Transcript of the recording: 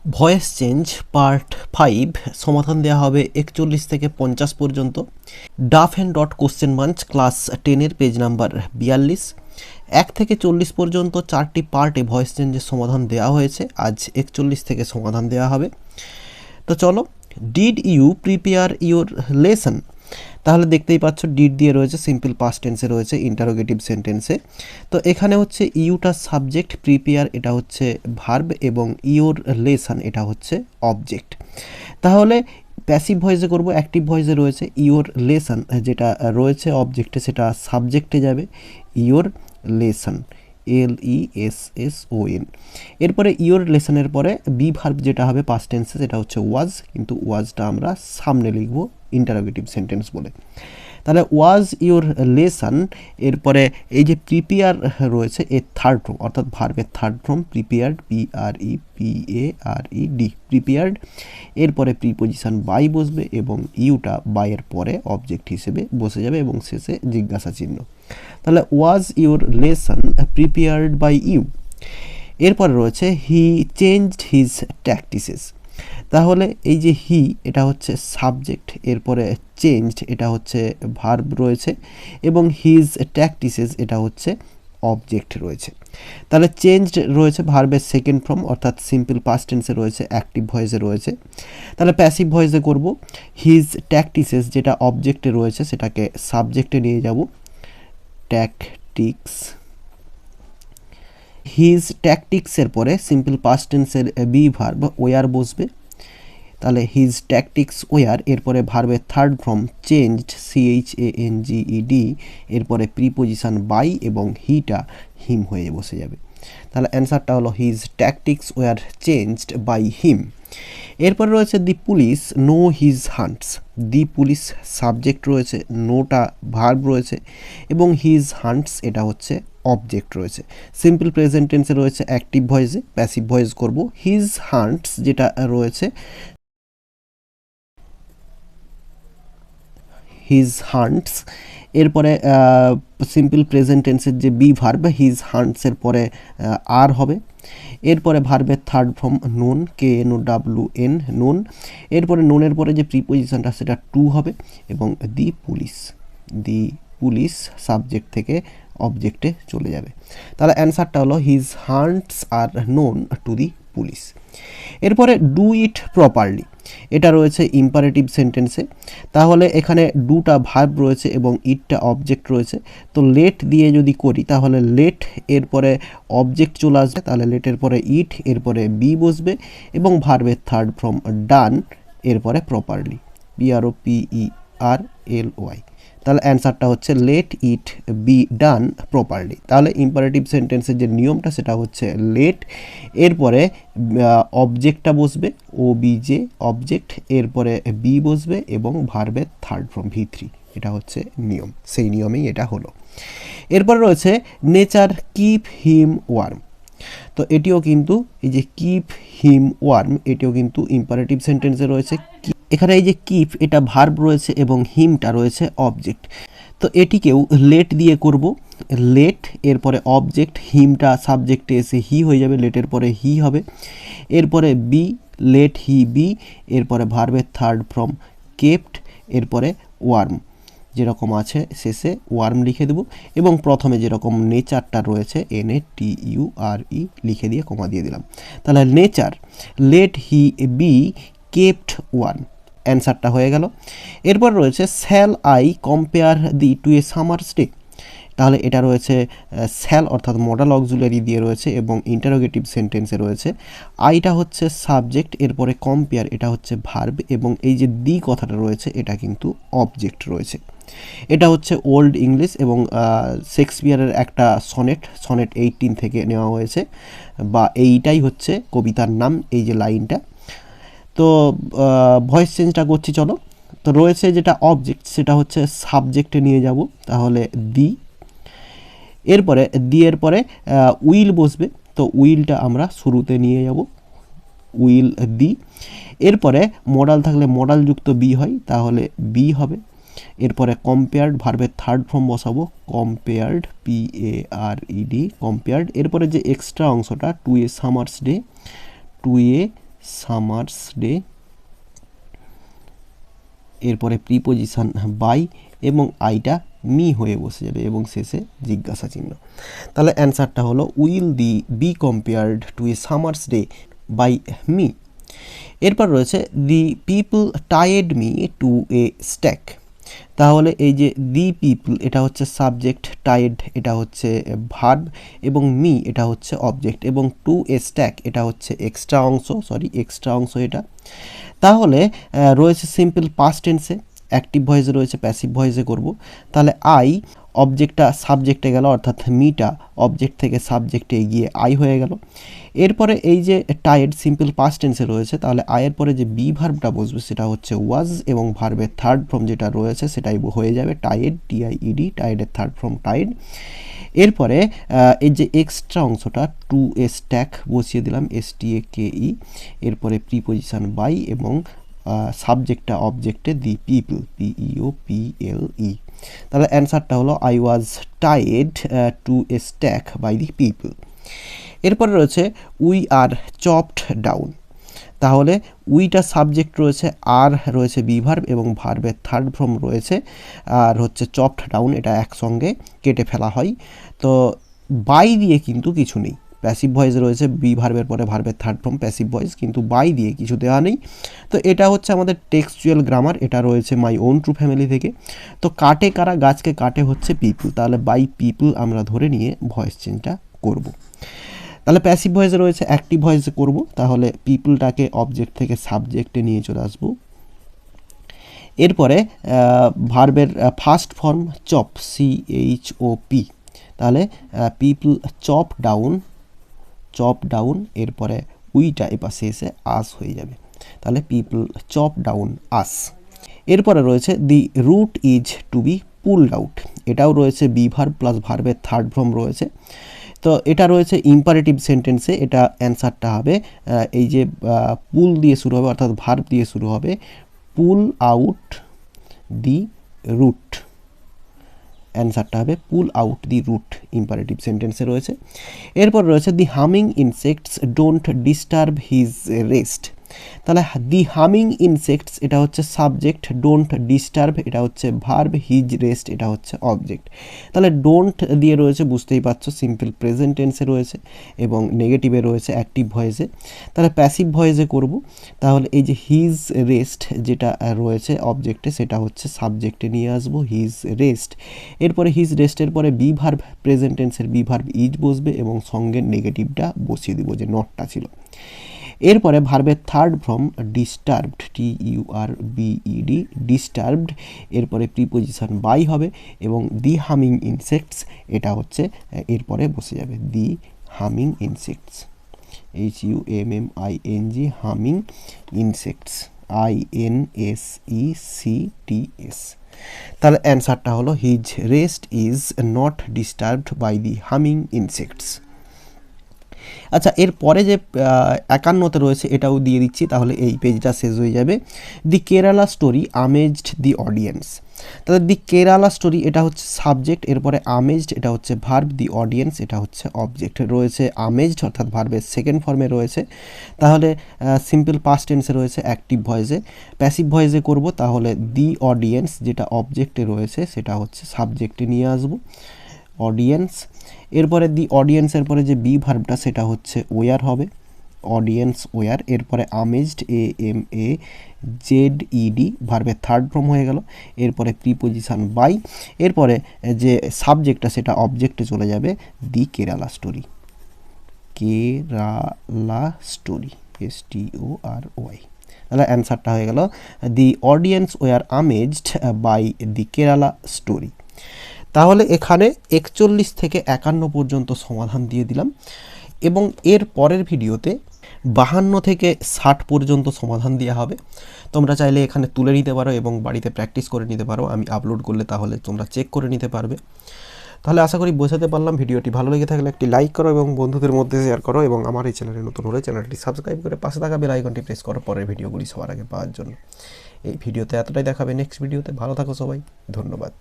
Voice change part 5 সমাধান দেওয়া হবে 41 থেকে 50 পর্যন্ত। Duff and Dutt question bunch class 10-এর পেজ নাম্বার 42। 1 থেকে 40 পর্যন্ত 4টি পার্টে ভয়েস চেঞ্জের সমাধান দেওয়া হয়েছে। আজ 41 থেকে সমাধান দেওয়া হবে। তো চলো, did you prepare your lesson? তাহলে দেখতেই পাচ্ছ ডিড দিয়ে রয়েছে, সিম্পল পাস্ট টেন্সে রয়েছে, ইন্টারোগেটিভ সেন্টেন্সে। তো এখানে হচ্ছে ইউটা সাবজেক্ট, প্রিপেয়ার এটা হচ্ছে ভার্ব এবং ইউর লেসন এটা হচ্ছে অবজেক্ট। তাহলে প্যাসিভ ভয়েসে করব, অ্যাক্টিভ ভয়েসে রয়েছে ইউর লেসন, যেটা রয়েছে অবজেক্টে সেটা সাবজেক্টে যাবে, ইউর লেসন LESSON। এরপরে ইউর লেসনের পরে বি ভার্ব যেটা হবে পাস্ট টেন্সে সেটা হচ্ছে ওয়াজ, কিন্তু ওয়াজটা আমরা সামনে লিখব ইন্টারোগেটিভ সেন্টেন্স বলে। তাহলে ওয়াজ ইউর লেসন, এরপরে এই যে প্রিপেয়ার রয়েছে এর থার্ড ফর্ম, অর্থাৎ ভার্বের third form prepared, PREPARED, prepared. এরপরে প্রিপোজিশন বাই বসবে এবং ইউটা বাইয়ের পরে অবজেক্ট হিসেবে বসে যাবে এবং শেষে জিজ্ঞাসা চিহ্ন। তাহলে was your lesson prepared by you. এরপরে রয়েছে হি চেঞ্জড হিজ ট্যাকটিসেস। তাহলে এই যে হি এটা হচ্ছে সাবজেক্ট, এরপরে চেঞ্জড এটা হচ্ছে ভার্ব রয়েছে এবং হিজ ট্যাকটিসেস এটা হচ্ছে অবজেক্ট রয়েছে। তাহলে চেঞ্জড রয়েছে ভার্বের সেকেন্ড ফর্ম, অর্থাৎ সিম্পল পাস্ট টেন্সে রয়েছে, অ্যাক্টিভ ভয়েসে রয়েছে। তাহলে প্যাসিভ ভয়েসে করব, হিজ ট্যাকটিসেস যেটা অবজেক্টে রয়েছে সেটাকে সাবজেক্টে নিয়ে যাব, ট্যাকটিক্স। হিজ ট্যাকটিক্সের পরে সিম্পল পাস্ট টেন্সের বি ভার্ব ওয়ার বসবে। তাহলে হিজ ট্যাকটিক্স ওয়ার, এরপরে ভার্বের থার্ড ফর্ম চেঞ্জড, CHANGED, এরপরে প্রিপোজিশন বাই এবং হিটা হিম হয়ে বসে যাবে। তাহলে অ্যান্সারটা হলো his tactics were changed by him. এরপরে রয়েছে the police know his haunts. The police subject রয়েছে, নোটা ভার্ব রয়েছে এবং হিজ হান্টস এটা হচ্ছে অবজেক্ট রয়েছে। সিম্পল প্রেজেন্ট টেন্সে রয়েছে অ্যাক্টিভ ভয়েসে, প্যাসিভ ভয়েস করব হিজ হান্টস যেটা রয়েছে হিজ হান্টস। এরপরে সিম্পল প্রেজেন্ট টেন্সের যে বি ভার্ব হিজ হান্টসের পরে আর হবে। এরপরে ভার্বের third form known, KNOWN, known. এরপরে নোনের পরে যে প্রিপোজিশনটা সেটা টু হবে এবং দি পুলিশ সাবজেক্ট থেকে অবজেক্টে চলে যাবে। তাহলে অ্যান্সারটা হলো his হান্টস are known to the police. এরপরে ডু ইট প্রপারলি, এটা রয়েছে ইম্পারেটিভ সেন্টেন্সে। তাহলে এখানে ডুটা ভার্ব রয়েছে এবং ইটটা অবজেক্ট রয়েছে। তো লেট দিয়ে যদি করি তাহলে লেট এরপরে অবজেক্ট চলে আসবে, তাহলে লেটের পরে ইট, এরপরে বি বসবে এবং ভার্বের থার্ড ফর্ম ডান, এরপরে প্রপারলি, PROPERLY। তাহলে অ্যান্সারটা হচ্ছে let it be done properly. তাহলে ইম্পারেটিভ সেন্টেন্সের যে নিয়মটা সেটা হচ্ছে লেট, এরপরে অবজেক্টটা বসবে, OBJ অবজেক্ট, এরপরে বি বসবে এবং ভার্বের থার্ড ফর্ম V3, এটা হচ্ছে নিয়ম, সেই নিয়মেই এটা হলো। এরপরে রয়েছে নেচার কিপ হিম ওয়ার্ম। তো এটিও কিন্তু এই যে কিপ হিম ওয়ার্ম এটিও কিন্তু ইম্পারেটিভ সেন্টেন্সে রয়েছে। এখানে এই যে কিপ এটা ভার্ব রয়েছে এবং হিমটা রয়েছে অবজেক্ট। তো এটিকেও লেট দিয়ে করব, লেট এরপরে অবজেক্ট, হিমটা সাবজেক্টে এসে হি হয়ে যাবে, লেটের পরে হি হবে। এরপরে বি, লেট হি বি, এরপরে ভার্বের থার্ড ফর্ম কেপ্ট, এরপরে ওয়ার্ম যেরকম আছে শেষে ওয়ার্ম লিখে দেব এবং প্রথমে যেরকম নেচারটা রয়েছে NATURE লিখে দিয়ে কমা দিয়ে দিলাম। তাহলে nature let he be kept warm, অ্যান্সারটা হয়ে গেল। এরপর রয়েছে shall I compare thee to a summer's day. তাহলে এটা রয়েছে শ্যাল অর্থাৎ মডাল অক্সিলারি দিয়ে রয়েছে এবং ইন্টারোগেটিভ সেন্টেন্সে রয়েছে। আইটা হচ্ছে সাবজেক্ট, এরপরে কম্পেয়ার এটা হচ্ছে ভার্ব এবং এই যে দি কথাটা রয়েছে এটা কিন্তু অবজেক্ট রয়েছে। এটা হচ্ছে ওল্ড ইংলিশ এবং শেক্সপিয়ারের একটা সনেট 18 থেকে নেওয়া হয়েছে, বা এইটাই হচ্ছে কবিতার নাম, এই যে লাইনটা। তো ভয়েস চেঞ্জটা করছি চলো। তো রয়েছে যেটা অবজেক্ট সেটা হচ্ছে সাবজেক্টে নিয়ে যাব, তাহলে দি, এরপরে দি এর পরে উইল বসবে, তো উইলটা আমরা শুরুতে নিয়ে যাব, উইল দি। এরপরে মডাল থাকলে মডাল যুক্ত বি হয়, তাহলে বি হবে। এরপরে কম্পেয়ার্ড ভার্বের থার্ড ফর্ম বসাবো, কম্পেয়ার্ড, PARED, কম্পেয়ার্ড। এরপরে যে এক্সট্রা অংশটা to a summer's day, to a summer's day, এরপরে প্রিপোজিশন বাই এবং আইটা মি হয়ে বসে যাবে এবং শেষে জিজ্ঞাসা চিহ্ন। তাহলে অ্যান্সারটা হলো will thee be compared to a summer's day by me. এরপর রয়েছে the people tied me to a stack. তাহলে এই যে দি পিপল এটা হচ্ছে সাবজেক্ট, টাইড এটা হচ্ছে ভার্ব এবং মি এটা হচ্ছে অবজেক্ট এবং টু এ স্ট্যাক এটা হচ্ছে এক্সট্রা অংশ এটা। তাহলে রয়েছে সিম্পল পাস্ট টেন্সে, অ্যাক্টিভ ভয়েসে রয়েছে, প্যাসিভ ভয়েসে করব। তাহলে আই অবজেক্টটা সাবজেক্টে গেল, অর্থাৎ মিটা অবজেক্ট থেকে সাবজেক্টে গিয়ে আই হয়ে গেল। এরপরে এই যে টাইড সিম্পল পাস্ট টেন্সে রয়েছে, তাহলে আয়ের পরে যে বি ভার্বটা বসবে সেটা হচ্ছে ওয়াজ এবং ভার্বের থার্ড ফর্ম যেটা রয়েছে সেটাই হয়ে যাবে টাইড, টিআইইডি, টাইডের থার্ড ফর্ম টাইড। এরপরে এই যে এক্সট্রা অংশটা টু এ স্ট্যাক বসিয়ে দিলাম, STAKE। এরপরে প্রিপোজিশন বাই এবং সাবজেক্টটা অবজেক্টে দি পিপল, PEOPLE। তাহলে অ্যান্সারটা হলো I was tied to a stack by the people. এরপরে রয়েছে উই আর চপড ডাউন। তাহলে উইটা সাবজেক্ট রয়েছে, আর রয়েছে বি ভার্ব এবং ভার্বের থার্ড ফর্ম রয়েছে, আর হচ্ছে চপড ডাউন এটা একসঙ্গে কেটে ফেলা হয়। তো বাই দিয়ে কিন্তু কিছু নেই, প্যাসিভ ভয়েস রয়েছে, বি ভার্বের পরে ভার্বের থার্ড ফর্ম প্যাসিভ ভয়েস, কিন্তু বাই দিয়ে কিছু দেওয়া নেই। তো এটা হচ্ছে আমাদের টেক্সচুয়াল গ্রামার, এটা রয়েছে মাই ওন ট্রু ফ্যামিলি থেকে। তো কাটে কারা, গাছকে কাটে হচ্ছে পিপল, তাহলে বাই পিপল আমরা ধরে নিয়ে ভয়েস চেঞ্জটা করব। তাহলে প্যাসিভ ভয়েসে রয়েছে, অ্যাক্টিভ ভয়েসে করব, তাহলে পিপলটাকে অবজেক্ট থেকে সাবজেক্টে নিয়ে চলে আসবো। এরপরে ভার্বের ফার্স্ট ফর্ম চপ, CHOP, তাহলে পিপল চপ ডাউন, এরপরে উইটা এপাশে এসে আস হয়ে যাবে, তাহলে পিপল চপ ডাউন আস। এরপরে রয়েছে the root is to be pulled out, এটাও রয়েছে বি ভার্ব প্লাস ভার্বের থার্ড ফর্ম রয়েছে। তো এটা রয়েছে ইম্পারেটিভ সেন্টেন্সে, এটা অ্যান্সারটা হবে এই যে পুল দিয়ে শুরু হবে, অর্থাৎ ভার্ব দিয়ে শুরু হবে, পুল আউট দি রুট, অ্যান্সারটা হবে pull out the root, imperative সেন্টেন্সে রয়েছে। এরপর রয়েছে the humming insects don't disturb his rest. তাহলে দি হামিং ইনসেক্টস এটা হচ্ছে সাবজেক্ট, ডোন্ট ডিস্টার্ব এটা হচ্ছে ভার্ব, হিজ রেস্ট এটা হচ্ছে অবজেক্ট। তাহলে ডোন্ট দিয়ে রয়েছে বুঝতেই পারছো সিম্পল প্রেজেন্ট টেন্সে রয়েছে এবং নেগেটিভে রয়েছে অ্যাক্টিভ ভয়েসে। তাহলে প্যাসিভ ভয়েসে করব, তাহলে এই যে হিজ রেস্ট যেটা রয়েছে অবজেক্টে সেটা হচ্ছে সাবজেক্টে নিয়ে আসবো, হিজ রেস্ট। এরপরে হিজ রেস্টের পরে বি ভার্ব, প্রেজেন্ট টেন্সের বি ভার্ব ইজ বসবে এবং সঙ্গে নেগেটিভটা বসিয়ে দিব যে নটটা ছিল। এরপরে ভার্বের third form disturbed, TURBED, disturbed, এরপরে প্রিপোজিশন বাই হবে এবং দি হামিং ইনসেক্টস এটা হচ্ছে এরপরে বসে যাবে, the humming insects, HUMMING, humming insects, INSECTS। তাহলে অ্যান্সারটা হলো his rest is not disturbed by the humming insects. আচ্ছা, এরপরে যে 51তে রয়েছে এটাও দিয়ে দিচ্ছি, তাহলে এই পেজটা শেষ হয়ে যাবে। The Kerala story amazed the audience. তাহলে দি কেরালা স্টোরি এটা হচ্ছে সাবজেক্ট, এরপরে আমেজড এটা হচ্ছে ভার্ব, দি অডিয়েন্স এটা হচ্ছে অবজেক্ট। রয়েছে আমেজড অর্থাৎ ভার্বের সেকেন্ড ফর্মে রয়েছে, তাহলে সিম্পল পাস্ট টেন্সে রয়েছে অ্যাক্টিভ ভয়েসে। প্যাসিভ ভয়েসে করব, তাহলে দি অডিয়েন্স যেটা অবজেক্টে রয়েছে সেটা হচ্ছে সাবজেক্টে নিয়ে আসবো, অডিয়েন্স। এরপরে দি অডিয়েন্সের পরে যে বি ভার্বটা সেটা হচ্ছে ওয়ার হবে, অডিয়েন্স ওয়ার। এরপরে আমেজড, AMAZED, ভার্বের থার্ড ফর্ম হয়ে গেল। এরপরে প্রিপোজিশন বাই, এরপরে যে সাবজেক্টটা সেটা অবজেক্টে চলে যাবে, the Kerala story, Kerala story, STORY। তাহলে অ্যান্সারটা হয়ে গেল the audience were amazed by the Kerala story. তাহলে এখানে 41 থেকে 51 পর্যন্ত সমাধান দিয়ে দিলাম এবং এর পরের ভিডিওতে 52 থেকে 60 পর্যন্ত সমাধান দেওয়া হবে। তোমরা চাইলে এখানে তুলে নিতে পারো এবং বাড়িতে প্র্যাকটিস করে নিতে পারো, আমি আপলোড করলে তাহলে তোমরা চেক করে নিতে পারবে। তাহলে আশা করি বোঝাতে পারলাম। ভিডিওটি ভালো লেগে থাকলে একটি লাইক করো এবং বন্ধুদের মধ্যে শেয়ার করো এবং আমার এই চ্যানেলে নতুন হলে চ্যানেলটি সাবস্ক্রাইব করে পাশে থাকা বেল আইকনটি প্রেস করো পরের ভিডিওগুলি সবার আগে পাওয়ার জন্য। এই ভিডিওতে এতটাই, দেখাবে নেক্সট ভিডিওতে। ভালো থাকো সবাই, ধন্যবাদ।